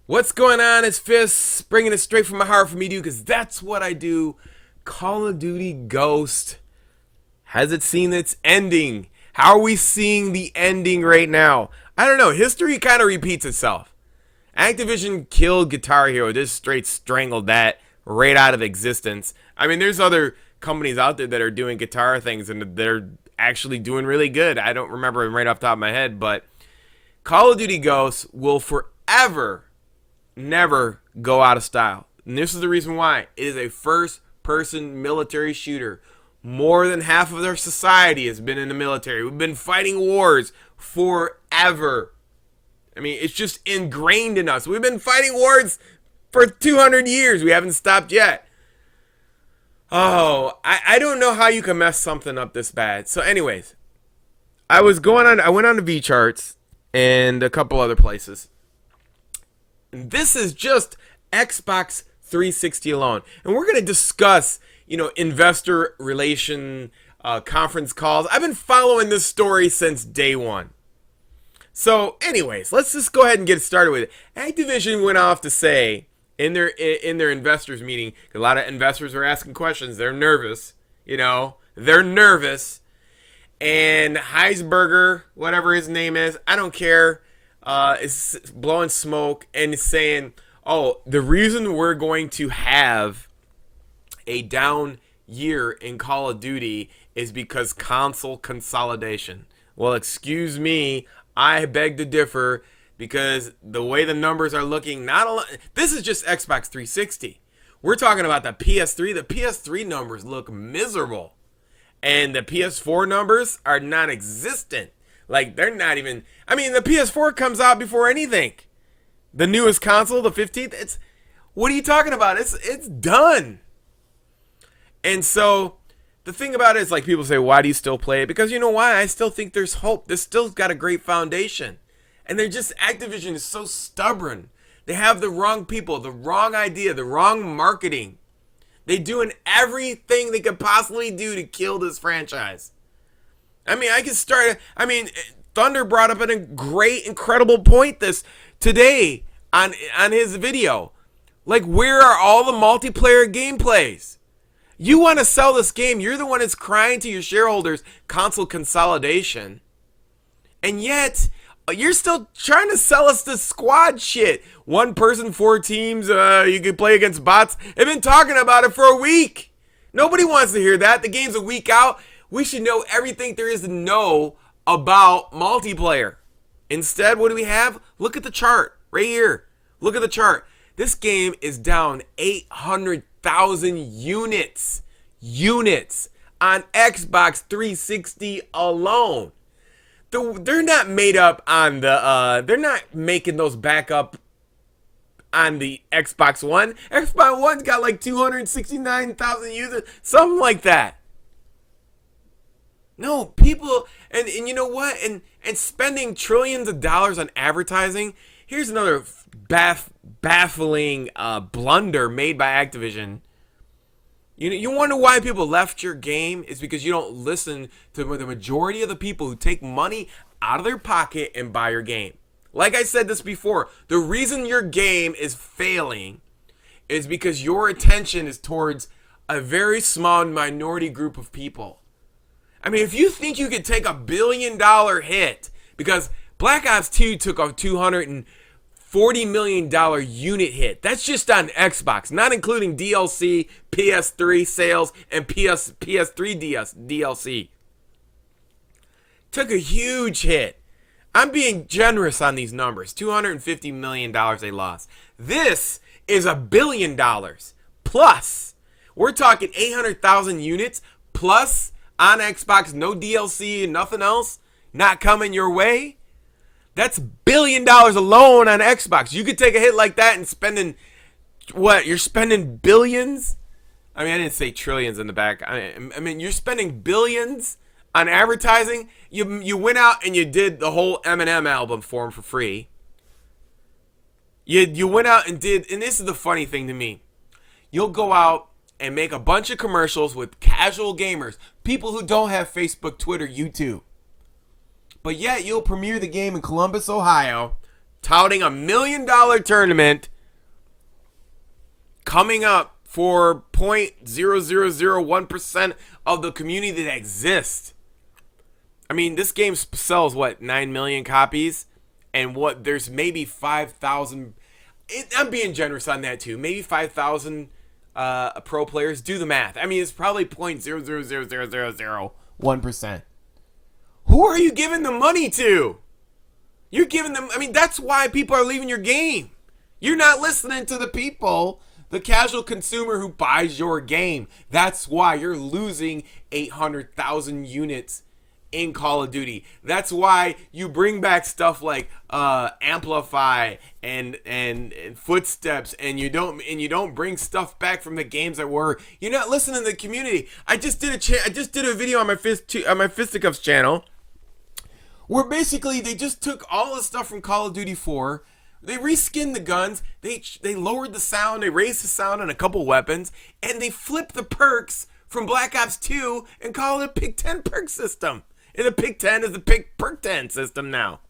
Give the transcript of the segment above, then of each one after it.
What's going on? It's Fists, bringing it straight from my heart for me, dude, because that's what I do. Call of Duty Ghost. Has it seen its ending? How are we seeing the ending right now? I don't know. History kind of repeats itself. Activision killed Guitar Hero, just straight strangled that right out of existence. I mean, there's other companies out there that are doing guitar things and they're actually doing really good. I don't remember them right off the top of my head, but Call of Duty Ghosts will forever never go out of style. And this is the reason why. It is a first-person military shooter. More than half of our society has been in the military. We've been fighting wars forever. I mean, it's just ingrained in us. We've been fighting wars for 200 years. We haven't stopped yet. Oh, I don't know how you can mess something up this bad. So anyways, I went on to V Charts and a couple other places. This is just Xbox 360 alone. And we're going to discuss, investor relation conference calls. I've been following this story since day one. So anyways, let's just go ahead and get started with it. Activision went off to say in their investors meeting, a lot of investors were asking questions. They're nervous, they're nervous. And Heisberger, whatever his name is, I don't care, is blowing smoke and is saying, oh, the reason we're going to have a down year in Call of Duty is because console consolidation. Well, excuse me, I beg to differ, because the way the numbers are looking, this is just Xbox 360. We're talking about the PS3. The PS3 numbers look miserable. And the PS4 numbers are non-existent. Like, they're not even... I mean, the PS4 comes out before anything. The newest console, the 15th, what are you talking about? It's done. And so, the thing about it is, like, people say, why do you still play it? Because you know why? I still think there's hope. This still got a great foundation. And Activision is so stubborn. They have the wrong people, the wrong idea, the wrong marketing. They're doing everything they could possibly do to kill this franchise. I mean, Thunder brought up a great, incredible point today on his video. Like, where are all the multiplayer gameplays? You want to sell this game. You're the one that's crying to your shareholders, console consolidation. And yet, you're still trying to sell us this squad shit. 1 person, 4 teams, you can play against bots. They've been talking about it for a week. Nobody wants to hear that. The game's a week out. We should know everything there is to know about multiplayer. Instead, what do we have? Look at the chart right here. Look at the chart. This game is down 800,000 units on Xbox 360 alone. They're not made up on they're not making those back up on the Xbox One. Xbox One's got like 269,000 users, something like that. No, people, and you know what? And spending trillions of dollars on advertising. Here's another baffling blunder made by Activision. You wonder why people left your game? Is because you don't listen to the majority of the people who take money out of their pocket and buy your game. Like I said this before, the reason your game is failing is because your attention is towards a very small minority group of people. I mean, if you think you could take $1 billion hit, because Black Ops 2 took a $240 million unit hit. That's just on Xbox, not including DLC, PS3 sales, and PS3 DLC. Took a huge hit. I'm being generous on these numbers. $250 million they lost. This is $1 billion. Plus, we're talking 800,000 units plus on Xbox, no DLC and nothing else not coming your way. That's $1 billion alone on Xbox. You could take a hit like that and spending, what? You're spending billions? I mean, I didn't say trillions in the back. I mean, you're spending billions on advertising. You went out and you did the whole Eminem album for him for free. You went out and did, and this is the funny thing to me. You'll go out and make a bunch of commercials with casual gamers, people who don't have Facebook, Twitter, YouTube. But yet you'll premiere the game in Columbus, Ohio, touting $1 million tournament coming up for 0.0001% of the community that exists. I mean, this game sells, what, 9 million copies? And what, there's maybe 5,000... I'm being generous on that, too. Maybe 5,000 pro players. Do the math. I mean, it's probably 0.000001%. Who are you giving the money to? You're giving them... I mean, that's why people are leaving your game. You're not listening to the people, the casual consumer who buys your game. That's why you're losing 800,000 units in Call of Duty. That's why you bring back stuff like Amplify and Footsteps, and you don't bring stuff back from the games that were. You're not listening to the community. I just did a video on my Fisticuffs channel where basically they just took all the stuff from Call of Duty 4. They reskinned the guns, they lowered the sound, they raised the sound on a couple weapons, and they flipped the perks from Black Ops 2 and call it a Pick 10 perk system. And the Pick 10 is the Perk 10 system now.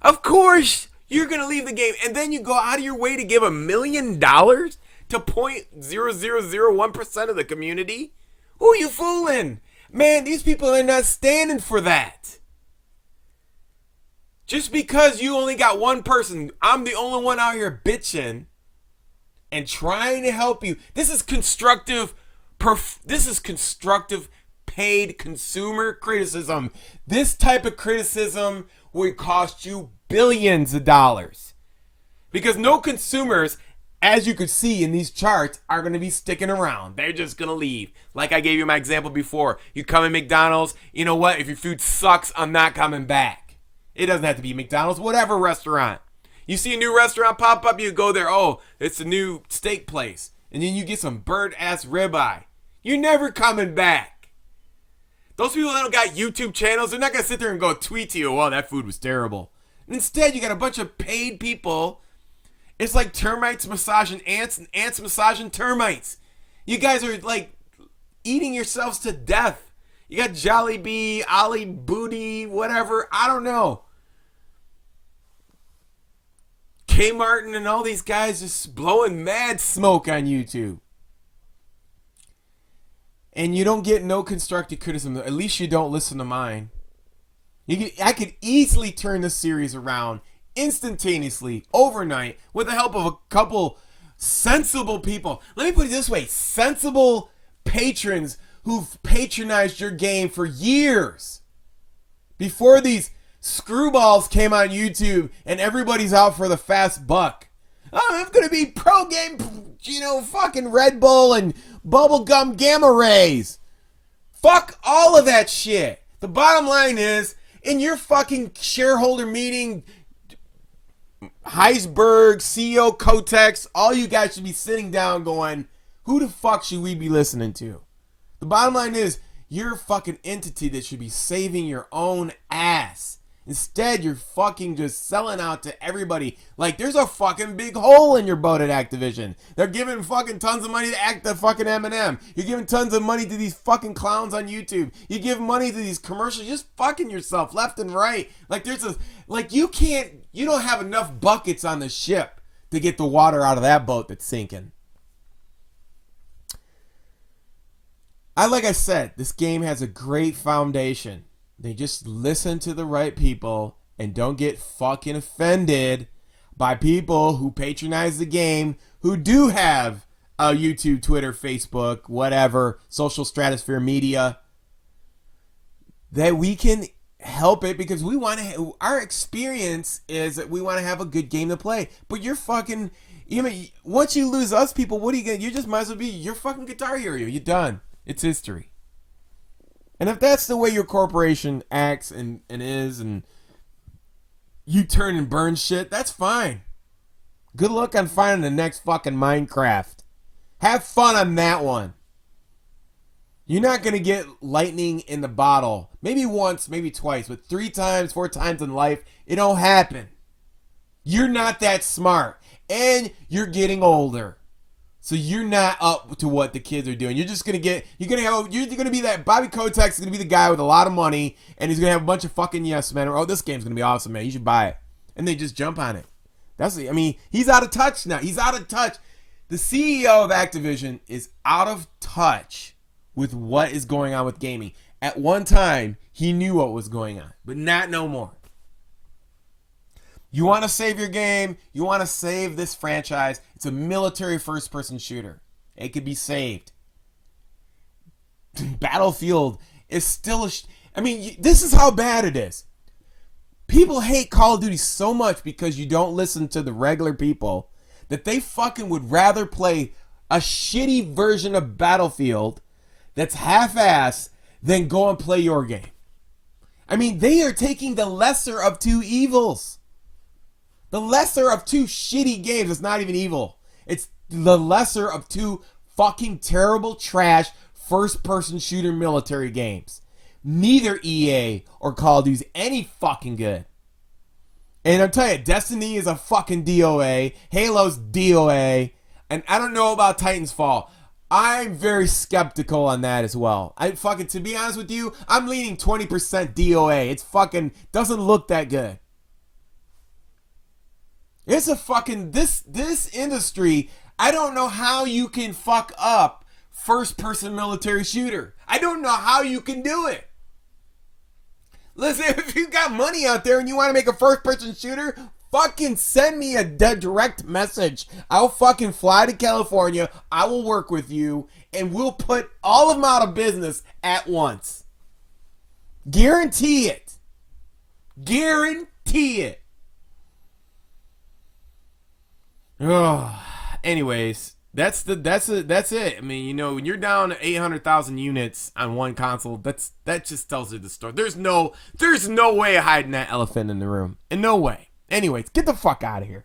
Of course, you're going to leave the game, and then you go out of your way to give $1 million to 0.0001% of the community? Who are you fooling? Man, these people are not standing for that. Just because you only got one person, I'm the only one out here bitching and trying to help you. This is constructive paid consumer criticism. This type of criticism would cost you billions of dollars. Because no consumers, as you could see in these charts, are going to be sticking around. They're just going to leave. Like I gave you my example before. You come in McDonald's, you know what? If your food sucks, I'm not coming back. It doesn't have to be McDonald's, whatever restaurant. You see a new restaurant pop up, you go there, oh, it's a new steak place. And then you get some burnt-ass ribeye. You're never coming back. Those people that don't got YouTube channels, they're not going to sit there and go tweet to you, oh, that food was terrible. And instead, you got a bunch of paid people. It's like termites massaging ants and ants massaging termites. You guys are like eating yourselves to death. You got Jollibee, Ali Booty, whatever. I don't know. K-Martin and all these guys just blowing mad smoke on YouTube. And you don't get no constructive criticism. At least you don't listen to mine. I could easily turn this series around instantaneously, overnight, with the help of a couple sensible people. Let me put it this way. Sensible patrons who've patronized your game for years. Before these screwballs came on YouTube and everybody's out for the fast buck. Oh, I'm going to be pro game, fucking Red Bull and bubblegum gamma rays. Fuck all of that shit. The bottom line is, in your fucking shareholder meeting, Heisberg, CEO Kotex, all you guys should be sitting down going, who the fuck should we be listening to? The bottom line is, you're a fucking entity that should be saving your own ass. Instead, you're fucking just selling out to everybody. Like, there's a fucking big hole in your boat at Activision. They're giving fucking tons of money to fucking Eminem. You're giving tons of money to these fucking clowns on YouTube. You give money to these commercials. You're just fucking yourself left and right. Like, you don't have enough buckets on the ship to get the water out of that boat that's sinking. Like I said, this game has a great foundation. They just listen to the right people and don't get fucking offended by people who patronize the game, who do have a YouTube, Twitter, Facebook, whatever, social stratosphere media, that we can help it because we want to. Our experience is that we want to have a good game to play. But you're fucking. Once you lose us people, what are you gonna? You just might as well be your fucking Guitar Hero. You're done. It's history. And if that's the way your corporation acts and is, and you turn and burn shit, that's fine. Good luck on finding the next fucking Minecraft. Have fun on that one. You're not going to get lightning in the bottle. Maybe once, maybe twice, but 3 times, 4 times in life, it don't happen. You're not that smart. And you're getting older. So you're not up to what the kids are doing. You're just gonna be that Bobby Kotick's is gonna be the guy with a lot of money, and he's gonna have a bunch of fucking yes men. Or, oh, this game's gonna be awesome, man. You should buy it. and they just jump on it. He's out of touch now. He's out of touch. The CEO of Activision is out of touch with what is going on with gaming. At one time, he knew what was going on, but not no more. You want to save your game? You want to save this franchise? It's a military first-person shooter. It could be saved. Battlefield is still this is how bad it is. People hate Call of Duty so much because you don't listen to the regular people that they fucking would rather play a shitty version of Battlefield that's half-assed than go and play your game. They are taking the lesser of two evils. The lesser of two shitty games. It's not even evil. It's the lesser of two fucking terrible trash first-person shooter military games. Neither EA or Call of Duty is any fucking good. And I'm telling you, Destiny is a fucking DOA. Halo's DOA. And I don't know about Titan's Fall. I'm very skeptical on that as well. To be honest with you, I'm leaning 20% DOA. It's fucking doesn't look that good. It's a fucking this industry. I don't know how you can fuck up first-person military shooter. I don't know how you can do it. Listen, if you got money out there and you want to make a first-person shooter, fucking send me a direct message. I'll fucking fly to California. I will work with you, and we'll put all of them out of business at once. Guarantee it. Guarantee it. Oh, anyways, that's it. When you're down to 800,000 units on one console, that just tells you the story. There's no way of hiding that elephant in the room. And no way. Anyways, get the fuck out of here.